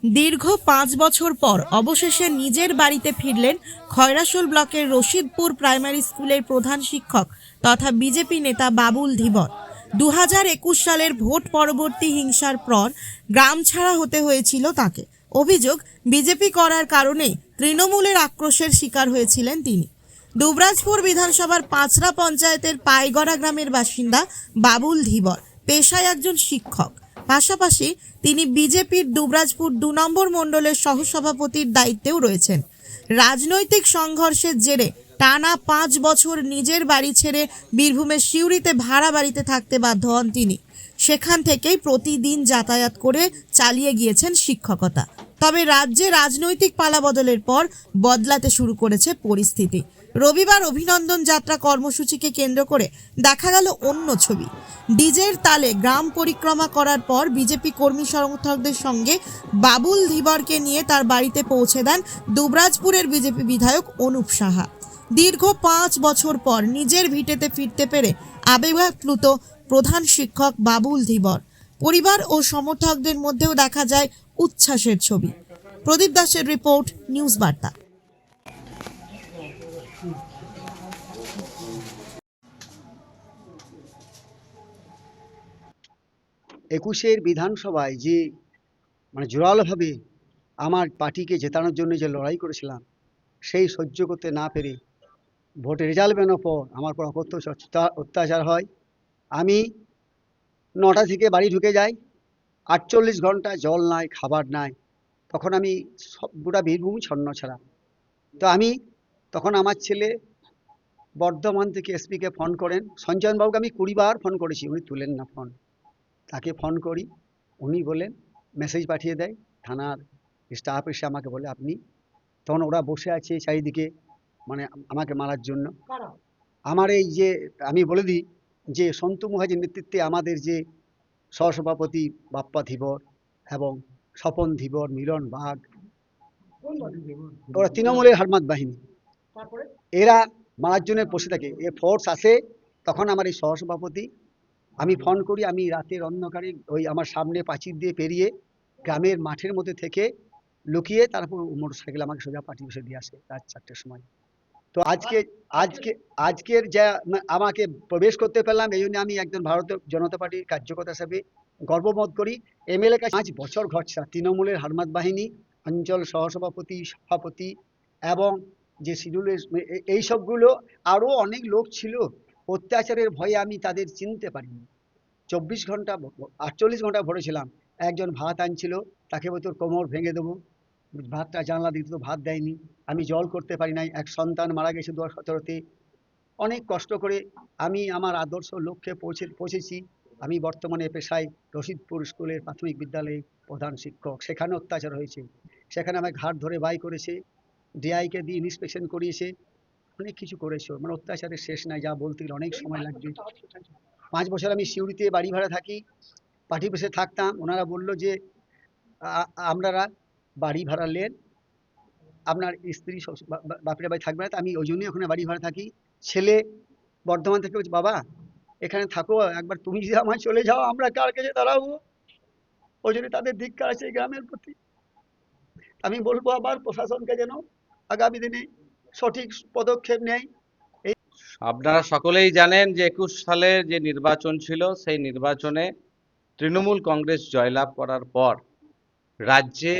দীর্ঘ ৫ বছর পর অবশেষে নিজের বাড়িতে ফিরলেন খয়রাশোল ব্লকের রশিদপুর প্রাইমারি স্কুলের প্রধান শিক্ষক তথা বিজেপি নেতা বাবুল ধীবর। ২০২১ সালের ভোট পরবর্তী হিংসার পর গ্রাম ছাড়া হতে হয়েছিল তাকে। অভিযোগ, বিজেপি করার কারণে তৃণমূলের আক্রোশের শিকার হয়েছিলেন তিনি। দুবরাজপুর বিধানসভার পাঁচরা পঞ্চায়েতের পাইগড়া গ্রামের বাসিন্দা বাবুল ধীবর পেশায় একজন শিক্ষক। পাশাপাশি তিনি বিজেপির দুবরাজপুর ২ নম্বর মণ্ডলের সহসভাপতির দায়িত্বেও রয়েছেন। রাজনৈতিক সংঘর্ষের জেরে টানা ৫ বছর নিজের বাড়ি ছেড়ে বীরভূমের সিউড়িতে ভাড়া বাড়িতে থাকতে বাধ্য হন তিনি। সেখান থেকেই প্রতিদিন যাতায়াত করে চালিয়ে গিয়েছেন শিক্ষকতা। তবে রাজ্যে রাজনৈতিক পালাবদলের পর বদলাতে শুরু করেছে পরিস্থিতি। রবিবার অভিনন্দন যাত্রা কর্মসূচিকে কেন্দ্র করে দেখা গেল অন্য ছবি। ডিজের তালে গ্রাম পরিক্রমা করার পর বিজেপি কর্মী সমর্থকদের সঙ্গে বাবুল ধীবরকে নিয়ে তার বাড়িতে পৌঁছে দেন দুবরাজপুরের বিজেপি বিধায়ক অনুপ সাহা। দীর্ঘ ৫ বছর পর নিজের ভিটেতে ফিরতে পেরে আবেগাপ্লুত প্রধান শিক্ষক বাবুল ধীবর। পরিবার ও সমর্থকদের মধ্যেও দেখা যায় উচ্ছ্বাসের ছবি। প্রদীপ দাসের রিপোর্ট, নিউজ বার্তা। একুশের বিধানসভায় যে জোরালোভাবে আমার পার্টিকে জেতানোর জন্য যে লড়াই করেছিলাম, সেই সহ্য করতে না পেরে ভোটের রেজাল্ট বেরোনোর পর আমার উপর অকথ্য অত্যাচার হয়। আমি ৯টা থেকে বাড়ি ঢুকে যাই, ৪৮ ঘন্টা জল নাই, খাবার নাই। তখন আমি গোটা বীরভূম ছন্নছাড়া। তো আমি তখন আমার ছেলে বর্ধমান থেকে এসপিকে ফোন করেন। সঞ্জয়নবাবুকে আমি ২০ বার ফোন করেছি, উনি তুলেন না ফোন। তাকে ফোন করি, উনি বলেন, মেসেজ পাঠিয়ে দেয়, থানার স্টাফ এসে আমাকে বলে আপনি, তখন ওরা বসে আছে চারিদিকে আমাকে মারার জন্য। আমার এই যে আমি বলে দিই যে সন্তু মুখার্জির নেতৃত্বে আমাদের যে সহসভাপতি বাপ্পা ধীবর এবং স্বপন ধীবর, মিলন বাঘ, ওরা তৃণমূলের হারমাত বাহিনী, এরা মারার জন্য বসে থাকে। এ ফোর্স আসে, তখন আমার এই সহসভাপতি, আমি ফোন করি, আমি রাতের অন্ধকারে ওই আমার সামনে প্রাচীর দিয়ে পেরিয়ে গ্রামের মাঠের মধ্যে থেকে লুকিয়ে তারপর মোটর সাইকেল আমাকে সোজা পার্টি বসে দিয়ে আসে রাত ৪টের সময়। তো আজকের যা আমাকে প্রবেশ করতে পারলাম, এই জন্য আমি একজন ভারতীয় জনতা পার্টির কার্যকর্তা হিসেবে গর্ববোধ করি। এমএলএ কাছে ৫ বছর ঘটছে তৃণমূলের হারমাত বাহিনী, অঞ্চল সহসভাপতি, সভাপতি এবং যে শিডিউলের এই সবগুলো আরও অনেক লোক ছিল। অত্যাচারের ভয়ে আমি তাদের চিনতে পারিনি। ৪৮ ঘন্টা ভরেছিলাম। একজন ভাত আনছিল, তাকে বলতো কোমর ভেঙে দেবো, ভাতটা জানলা দিত, ভাত দেয়নি। আমি জল করতে পারি নাই, এক সন্তান মারা গেছে ২০১৭-তে। অনেক কষ্ট করে আমি আমার আদর্শ লক্ষ্যে পৌঁছেছি। আমি বর্তমানে পেশায় রশিদপুর স্কুলের প্রাথমিক বিদ্যালয়ে প্রধান শিক্ষক। সেখানে অত্যাচার হয়েছে, সেখানে আমাকে ঘাট ধরে বাই করেছে, ডিআইকে দিয়ে ইন্সপেকশন করিয়েছে, অনেক কিছু করেছে। অত্যাচারের শেষ নাই, যা বলতে গেলে অনেক সময় লাগবে। ৫ বছর আমি সিউড়িতে বাড়ি ভাড়া থাকি, পার্টি বসে থাকতাম। ওনারা বলল যে আপনারা বাড়ি ভাড়া নেন, আপনার স্ত্রী বাপের বাড়ি থাকবে না। তো আমি ওই জন্যই ওখানে বাড়ি ভাড়া থাকি। ছেলে বর্ধমান থেকে বলছে, বাবা এখানে থাকো, একবার তুমি যদি আমায় চলে যাও আমরা কার কাছে দাঁড়াবো। ওই জন্য তাদের ধিক্কার আছে গ্রামের প্রতি। আমি বলবো আবার প্রশাসনকে যেন আগামী দিনে সঠিক পদক্ষেপ নেয়। আপনারা সকলেই জানেন যে ২১ সালের যে নির্বাচন ছিল, সেই নির্বাচনে তৃণমূল কংগ্রেস জয়লাভ করার পর রাজ্যে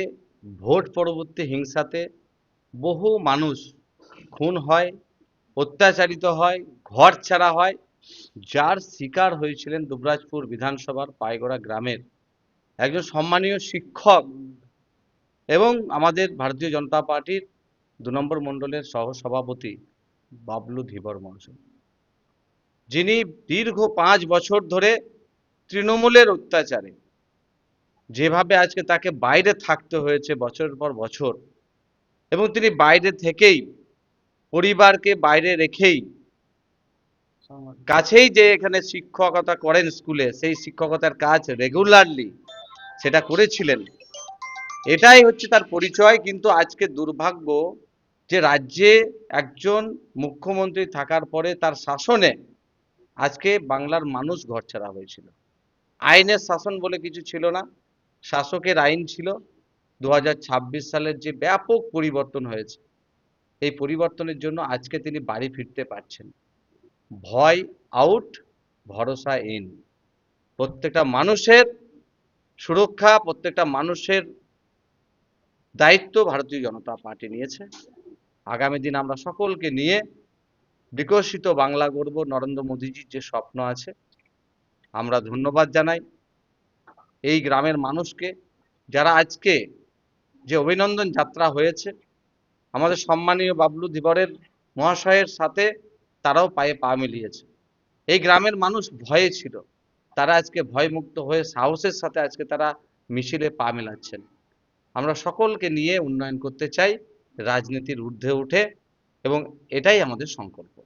ভোট পরবর্তী হিংসাতে বহু মানুষ খুন হয়, অত্যাচারিত হয়, ঘর ছাড়া হয়, যার শিকার হয়েছিলেন দুবরাজপুর বিধানসভার পাইগড়া গ্রামের একজন সম্মানীয় শিক্ষক এবং আমাদের ভারতীয় জনতা পার্টির ২ নম্বর মণ্ডলের সহসভাপতি বাবলু ধীবর মহাশয়, যিনি দীর্ঘ ৫ বছর ধরে তৃণমূলের অত্যাচারে যেভাবে আজকে তাকে বাইরে থাকতে হয়েছে বছরের পর বছর, এবং তিনি বাইরে থেকেই পরিবারকে বাইরে রেখেই কাছেই যে এখানে শিক্ষকতা করেন স্কুলে, সেই শিক্ষকতার কাজ রেগুলারলি সেটা করেছিলেন। এটাই হচ্ছে তার পরিচয়। কিন্তু আজকে দুর্ভাগ্য যে রাজ্যে একজন মুখ্যমন্ত্রী থাকার পরে তার শাসনে আজকে বাংলার মানুষ ঘরছাড়া হয়েছিল। আইনের শাসন বলে কিছু ছিল না, শাসকের আইন ছিল, 2026 সালের যে ব্যাপক পরিবর্তন হয়েছে, এই পরিবর্তনের জন্য আজকে তিনি বাড়ি ফিরতে পারছেন। ভয় আউট, ভরসা ইন। প্রত্যেকটা মানুষের সুরক্ষা, প্রত্যেকটা মানুষের দায়িত্ব ভারতীয় জনতা পার্টি নিয়েছে। আগামী দিন আমরা সকলকে নিয়ে বিকশিত বাংলা গড়ব, নরেন্দ্র মোদীজির যে স্বপ্ন আছে। আমরা ধন্যবাদ জানাই এই গ্রামের মানুষকে, যারা আজকে যে অভিনন্দন যাত্রা হয়েছে, আমাদের সম্মানীয় বাবলু ধীবরের মহাশয়ের সাথে তারাও পায়ে পা মিলিয়েছে। এই গ্রামের মানুষ ভয়ে ছিল, তারা আজকে ভয়মুক্ত হয়ে সাহসের সাথে আজকে তারা মিছিলে পা মেলাচ্ছেন। আমরা সকলকে নিয়ে উন্নয়ন করতে চাই, রাজনীতির ঊর্ধ্বে উঠে, এবং এটাই আমাদের সংকল্প।